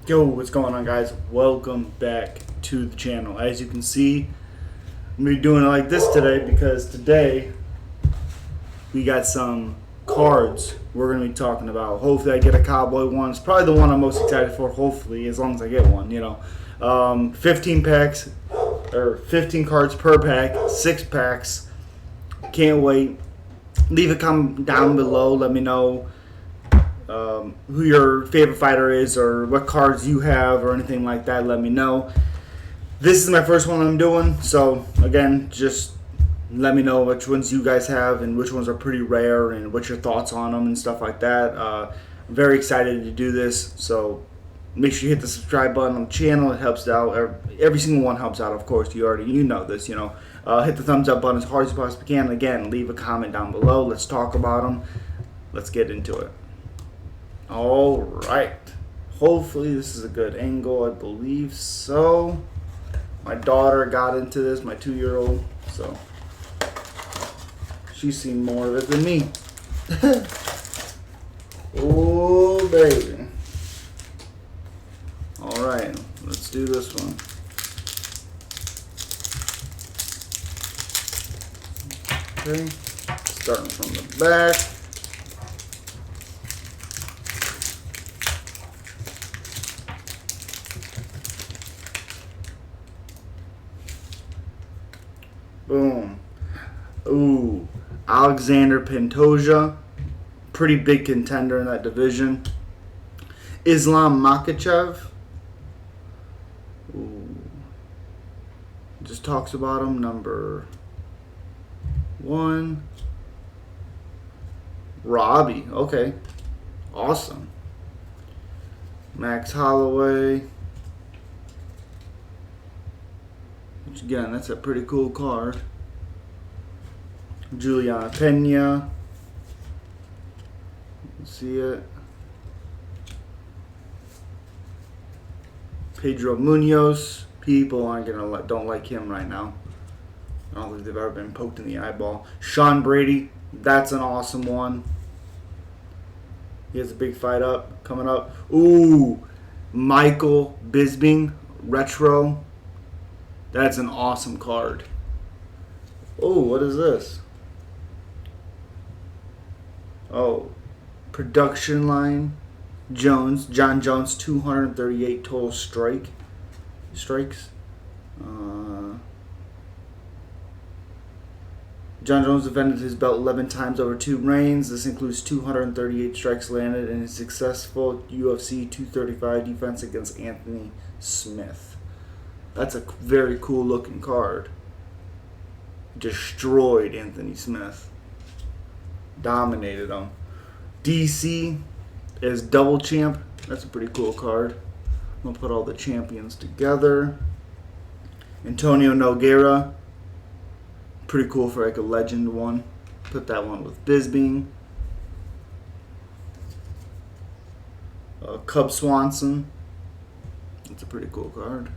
Yo, what's going on, guys? Welcome back to the channel. As you can see, I'm going to be doing it like this today because today we got some cards we're going to be talking about. Hopefully I get a Cowboy one. It's probably the one I'm most excited for, hopefully, as long as I get one, 15 packs, or 15 cards per pack, 6 packs. Can't wait. Leave a comment down below. Let me know who your favorite fighter is or what cards you have or anything like that. Let me know. This is my first one I'm doing, so again, just let me know which ones you guys have and which ones are pretty rare and what your thoughts on them and stuff like that. I'm very excited to do this, so make sure you hit the subscribe button on the channel. It helps out. Every single one helps out, of course. You know this. Hit the thumbs up button as hard as you possibly can. Again, leave a comment down below. Let's talk about them. Let's get into it. All right. Hopefully this is a good angle. I believe so. My daughter got into this, my 2-year-old, so she's seen more of it than me. Oh, baby. All right, let's do this one. Okay, starting from the back. Boom. Ooh. Alexander Pantoja. Pretty big contender in that division. Islam Makhachev. Ooh. Just talks about him. Number 1. Robbie. Okay. Awesome. Max Holloway. Which again, that's a pretty cool card. Juliana Pena. See it. Pedro Munoz. People aren't don't like him right now. I don't think they've ever been poked in the eyeball. Sean Brady. That's an awesome one. He has a big fight coming up. Ooh, Michael Bisping retro. That's an awesome card. Oh, what is this? Oh, production line. John Jones, 238 total strikes. John Jones defended his belt 11 times over 2 reigns. This includes 238 strikes landed in his successful UFC 235 defense against Anthony Smith. That's a very cool looking card. Destroyed Anthony Smith. Dominated him. DC is double champ. That's a pretty cool card. I'm going to put all the champions together. Antonio Nogueira. Pretty cool for like a legend one. Put that one with Bisping. Cub Swanson. That's a pretty cool card.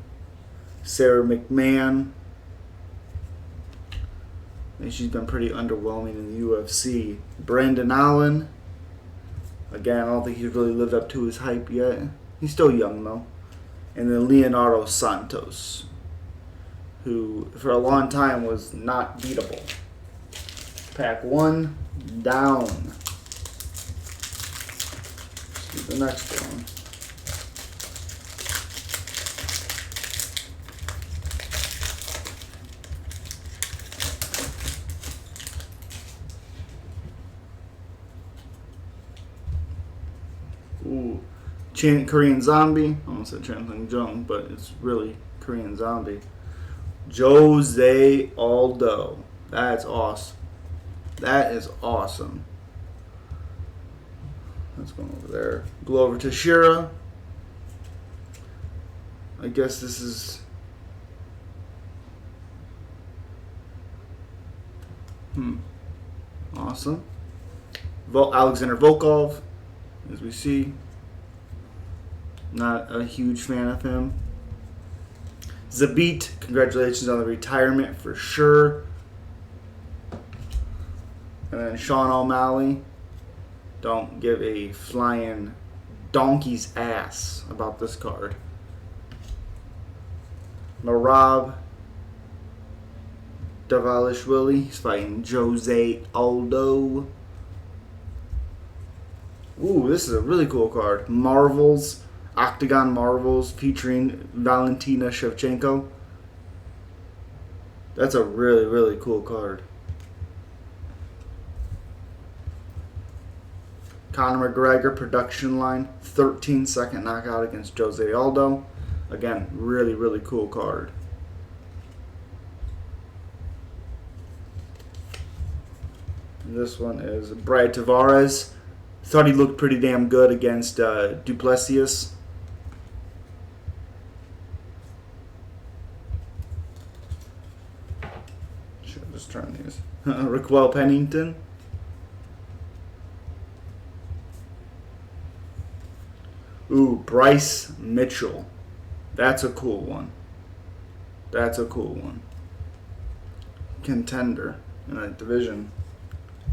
Sarah McMahon. And she's been pretty underwhelming in the UFC. Brandon Allen. Again, I don't think he's really lived up to his hype yet. He's still young, though. And then Leonardo Santos, who for a long time was not beatable. Pack 1 down. Let's do the next one. Ooh, Korean Zombie. I almost said Channeling Jung, but it's really Korean Zombie. Jose Aldo. That's awesome. That is awesome. Let's go over there. Go over to Shira. I guess this is... Awesome. Alexander Volkov. As we see, not a huge fan of him. Zabit, congratulations on the retirement for sure. And then Sean O'Malley, don't give a flying donkey's ass about this card. Marab Davalishvili. He's fighting Jose Aldo. Ooh, this is a really cool card. Marvels, Octagon Marvels, featuring Valentina Shevchenko. That's a really, really cool card. Conor McGregor production line, 13-second knockout against Jose Aldo. Again, really, really cool card. This one is Brad Tavares. Thought he looked pretty damn good against Duplessis. Should just turn these. Raquel Pennington. Ooh, Bryce Mitchell. That's a cool one. That's a cool one. Contender in that division.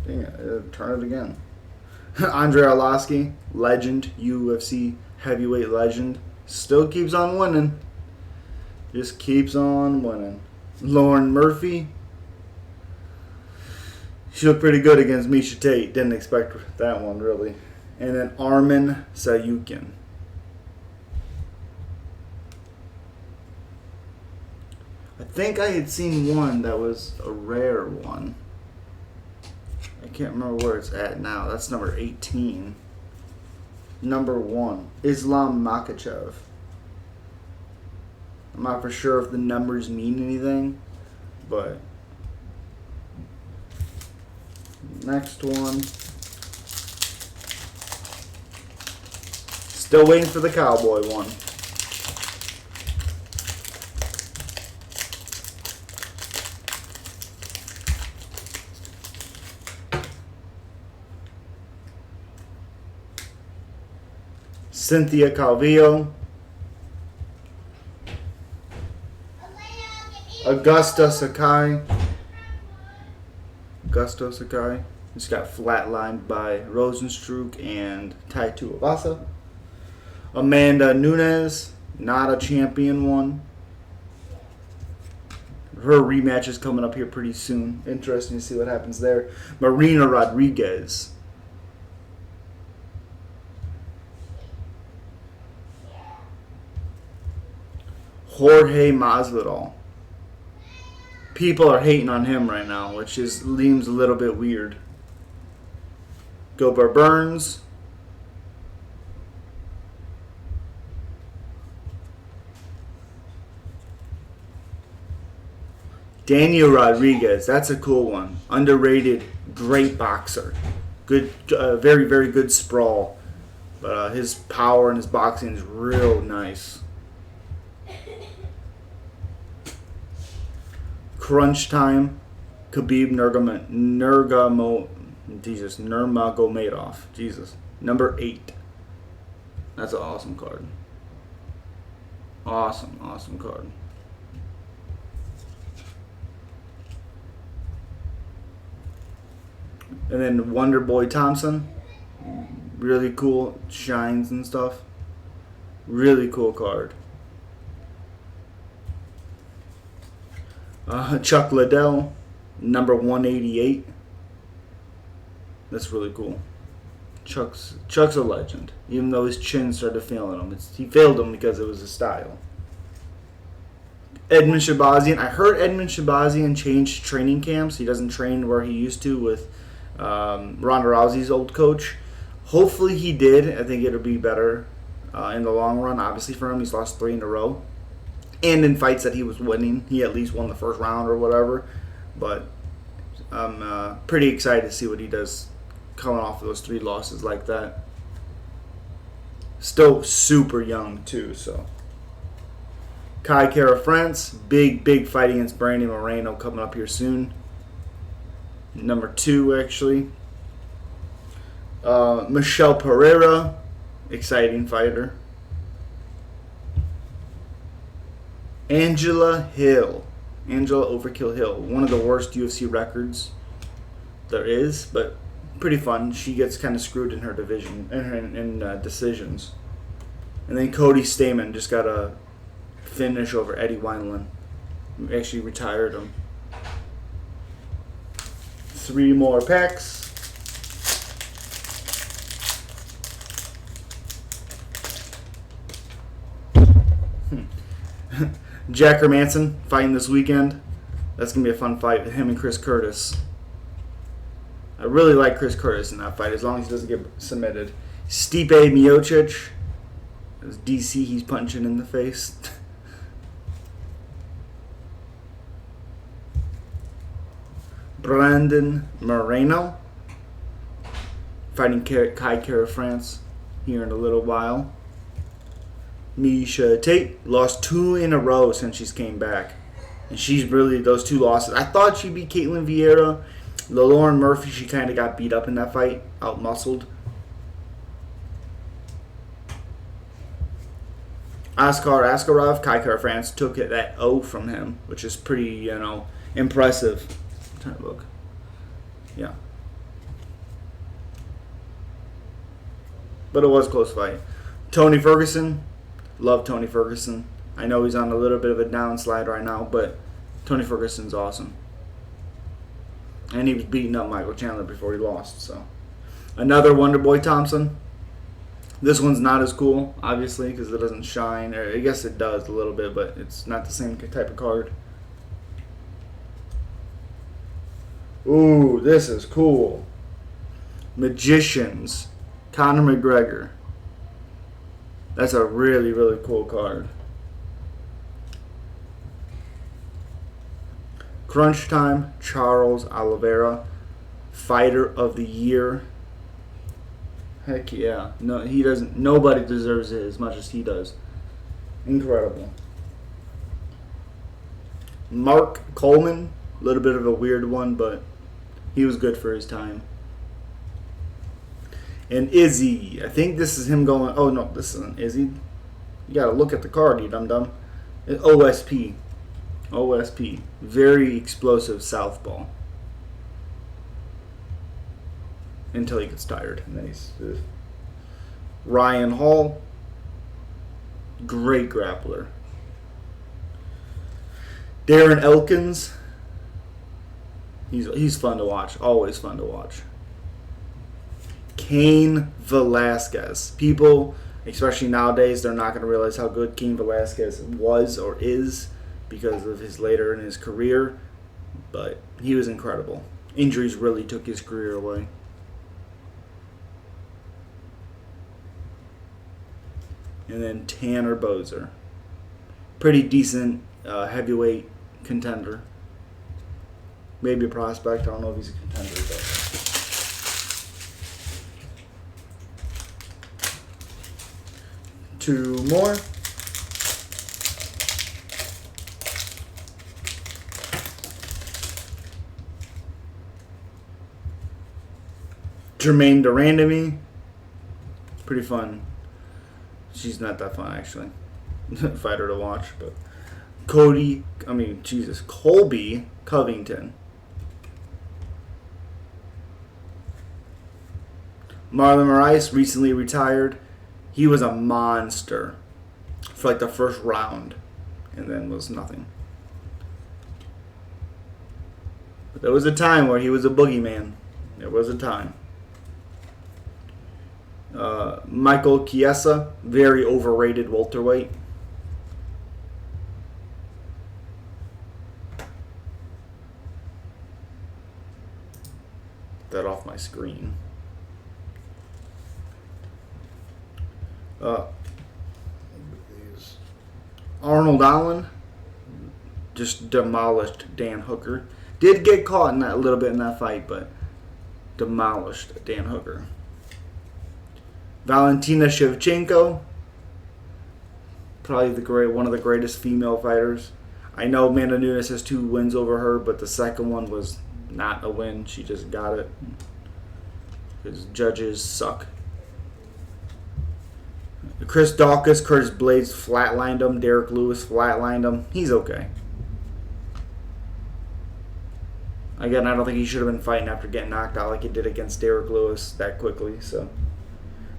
Dang it, turn it again. Andrei Arlovski, legend, UFC heavyweight legend. Still keeps on winning. Just keeps on winning. Lauren Murphy. She looked pretty good against Misha Tate. Didn't expect that one, really. And then Arman Sayukin. I think I had seen one that was a rare one. I can't remember where it's at now. That's number 18. Number 1, Islam Makhachev. I'm not for sure if the numbers mean anything, but next one. Still waiting for the Cowboy one. Cynthia Calvillo. Augusta Sakai. Just got flatlined by Rosenstruck and Tai Tuivasa. Amanda Nunes, not a champion one. Her rematch is coming up here pretty soon. Interesting to see what happens there. Marina Rodriguez. Jorge Masvidal. People are hating on him right now, which seems a little bit weird. Gilbert Burns. Daniel Rodriguez. That's a cool one. Underrated, great boxer. Good, very, very good sprawl. But his power and his boxing is real nice. Crunch Time, Khabib Nurmagomedov. Jesus. Number 8. That's an awesome card. Awesome, awesome card. And then Wonder Boy Thompson. Really cool. Shines and stuff. Really cool card. Chuck Liddell, number 188. That's really cool. Chuck's a legend, even though his chin started failing him. He failed him because it was his style. Edmund Shabazian. I heard Edmund Shabazian changed training camps. He doesn't train where he used to with Ronda Rousey's old coach. Hopefully he did. I think it'll be better in the long run. Obviously for him, he's lost 3 in a row. And in fights that he was winning, he at least won the first round or whatever. But I'm pretty excited to see what he does coming off of those 3 losses like that. Still super young too, so. Kai Kara France, big fight against Brandon Moreno coming up here soon. Number 2 actually. Michelle Pereira, exciting fighter. Angela Overkill Hill, one of the worst UFC records there is, but Pretty fun. She gets kind of screwed in her division in decisions. And then Cody Stamann just got a finish over Eddie Wineland. Actually retired him. 3 more packs. Jack Hermanson fighting this weekend. That's going to be a fun fight with him and Chris Curtis. I really like Chris Curtis in that fight as long as he doesn't get submitted. Stipe Miocic. As DC, he's punching in the face. Brandon Moreno fighting Kai Kara France here in a little while. Miesha Tate lost 2 in a row since she's came back. And she's really, those 2 losses. I thought she'd beat Caitlin Vieira. Lauren Murphy, she kind of got beat up in that fight, out-muscled. Askar Askarov, Kai Kara France took that O from him, which is pretty, impressive. I'm trying to look. Yeah. But it was a close fight. Tony Ferguson. Love Tony Ferguson. I know he's on a little bit of a downslide right now, but Tony Ferguson's awesome. And he was beating up Michael Chandler before he lost. So, another Wonderboy Thompson. This one's not as cool, obviously, because it doesn't shine. Or I guess it does a little bit, but it's not the same type of card. Ooh, this is cool. Magicians. Conor McGregor. That's a really, really cool card. Crunch Time, Charles Oliveira, Fighter of the Year. Heck yeah. No, he doesn't. Nobody deserves it as much as he does. Incredible. Mark Coleman, a little bit of a weird one, but he was good for his time. And Izzy, I think this is him going. Oh no, this isn't Izzy. You gotta look at the card, you dum dum. OSP. OSP. Very explosive southpaw. Until he gets tired. And then he's Ryan Hall. Great grappler. Darren Elkins. He's fun to watch. Always fun to watch. Cain Velasquez. People, especially nowadays, they're not going to realize how good Cain Velasquez was or is because of his later in his career. But he was incredible. Injuries really took his career away. And then Tanner Boser. Pretty decent heavyweight contender. Maybe a prospect. I don't know if he's a contender, but... Two more. Jermaine Durandamy. Pretty fun. She's not that fun, actually. Fighter to watch, but Colby Covington. Marlon Moraes recently retired. He was a monster for like the first round and then was nothing. But there was a time where he was a boogeyman. There was a time. Michael Chiesa, very overrated welterweight. That off my screen. Arnold Allen just demolished Dan Hooker. Did get caught in that a little bit in that fight, but demolished Dan Hooker. Valentina Shevchenko, probably one of the greatest female fighters. I know Amanda Nunes has 2 wins over her, but the second one was not a win. She just got it because judges suck. Chris Daukaus, Curtis Blades flatlined him. Derek Lewis flatlined him. He's okay. Again, I don't think he should have been fighting after getting knocked out like he did against Derrick Lewis that quickly. So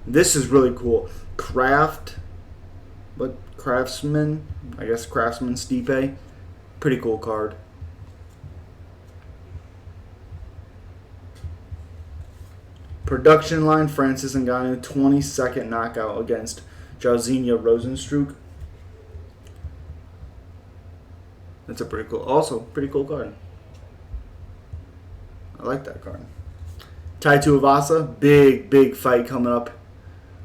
this is really cool. Craftsman? I guess Craftsman Stipe. Pretty cool card. Production line, Francis Ngannou, 22nd knockout against Jairzinho Rozenstruik. That's a pretty cool card. I like that card. Tai Tuivasa, big fight coming up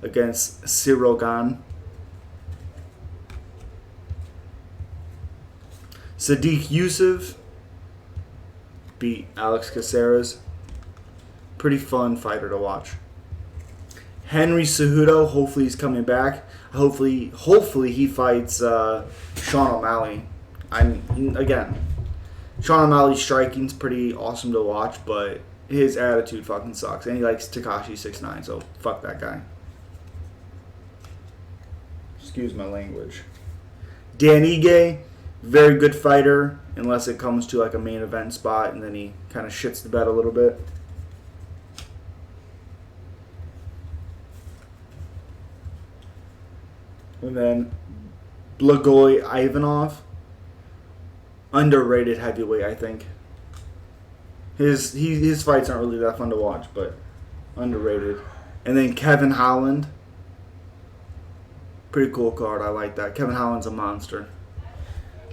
against Cyril Gane. Sadiq Youssef beat Alex Caceres. Pretty fun fighter to watch. Henry Cejudo, hopefully he's coming back. Hopefully he fights Sean O'Malley. Again, Sean O'Malley's striking's pretty awesome to watch, but his attitude fucking sucks. And he likes Tekashi 6ix9ine, so fuck that guy. Excuse my language. Dan Ige, very good fighter, unless it comes to like a main event spot, and then he kind of shits the bed a little bit. And then Blagoy Ivanov, underrated heavyweight, I think. His fights aren't really that fun to watch, but underrated. And then Kevin Holland, pretty cool card. I like that. Kevin Holland's a monster.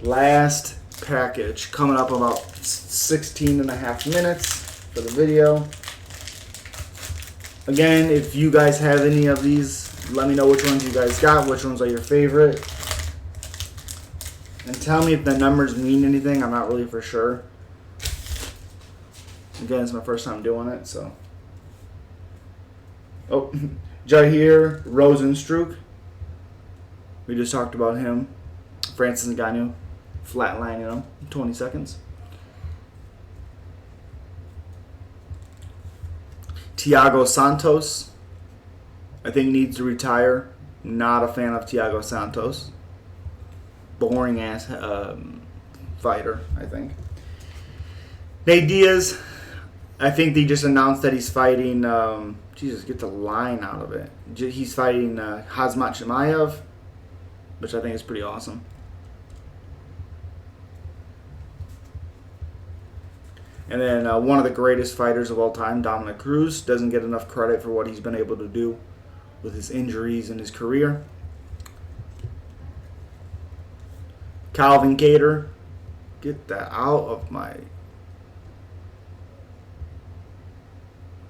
Last package coming up about 16 and a half minutes for the video. Again, if you guys have any of these, let me know which ones you guys got, which ones are your favorite. And tell me if the numbers mean anything. I'm not really for sure. Again, it's my first time doing it, so. Oh, Jair Rozenstruik. We just talked about him. Francis Ngannou, flatlining him, 20 seconds. Thiago Santos, I think needs to retire. Not a fan of Thiago Santos. Boring ass fighter, I think. Nate Diaz, I think they just announced that he's fighting. Jesus, get the line out of it. He's fighting Khamzat Chimaev, which I think is pretty awesome. And then one of the greatest fighters of all time, Dominic Cruz, doesn't get enough credit for what he's been able to do with his injuries in his career. Calvin Kattar, get that out of my...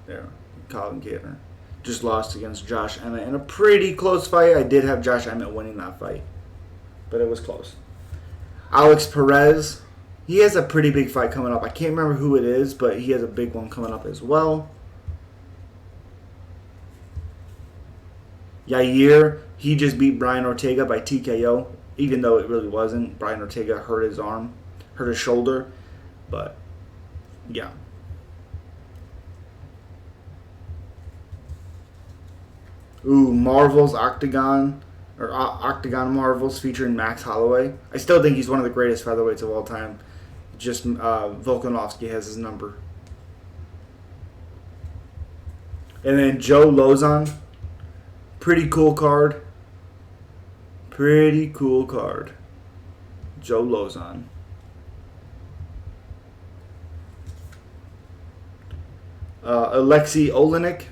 There, Calvin Kattar. Just lost against Josh Emmett in a pretty close fight. I did have Josh Emmett winning that fight, but it was close. Alex Perez, he has a pretty big fight coming up. I can't remember who it is, but he has a big one coming up as well. Yair, he just beat Brian Ortega by TKO, even though it really wasn't. Brian Ortega hurt his arm, hurt his shoulder, but yeah. Ooh, Marvel's Octagon, or Octagon Marvels featuring Max Holloway. I still think he's one of the greatest featherweights of all time. Just Volkanovski has his number. And then Joe Lozon. Pretty cool card. Pretty cool card. Joe Lozon. Alexei Olenek.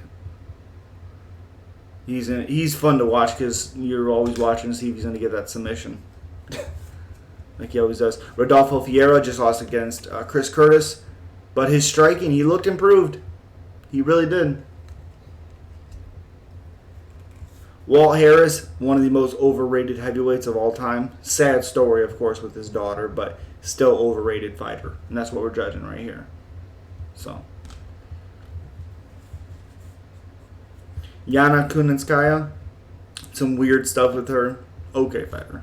He's fun to watch because you're always watching to see if he's going to get that submission. Like he always does. Rodolfo Fierro just lost against Chris Curtis. But his striking, he looked improved. He really did. Walt Harris, one of the most overrated heavyweights of all time. Sad story, of course, with his daughter, but still overrated fighter. And that's what we're judging right here. So. Yana Kunitskaya, some weird stuff with her. Okay fighter.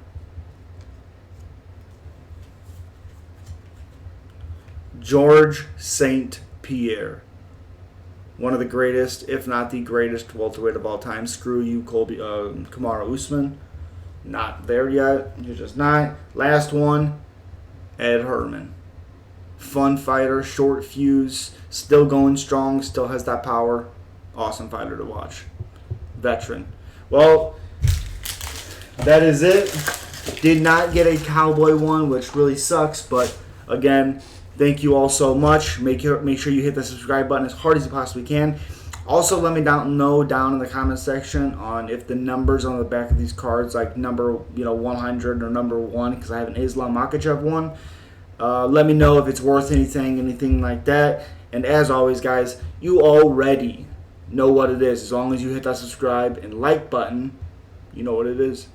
George St. Pierre, one of the greatest, if not the greatest welterweight of all time. Screw you, Kamaru Usman. Not there yet. You're just not. Last one, Ed Herman. Fun fighter, short fuse, still going strong, still has that power. Awesome fighter to watch. Veteran. Well, that is it. Did not get a Cowboy one, which really sucks, but again, thank you all so much. Make sure you hit the subscribe button as hard as you possibly can. Also, let me know down in the comment section on if the numbers on the back of these cards, like number 100 or number 1, because I have an Islam Makhachev one. Let me know if it's worth anything like that. And as always, guys, you already know what it is. As long as you hit that subscribe and like button, you know what it is.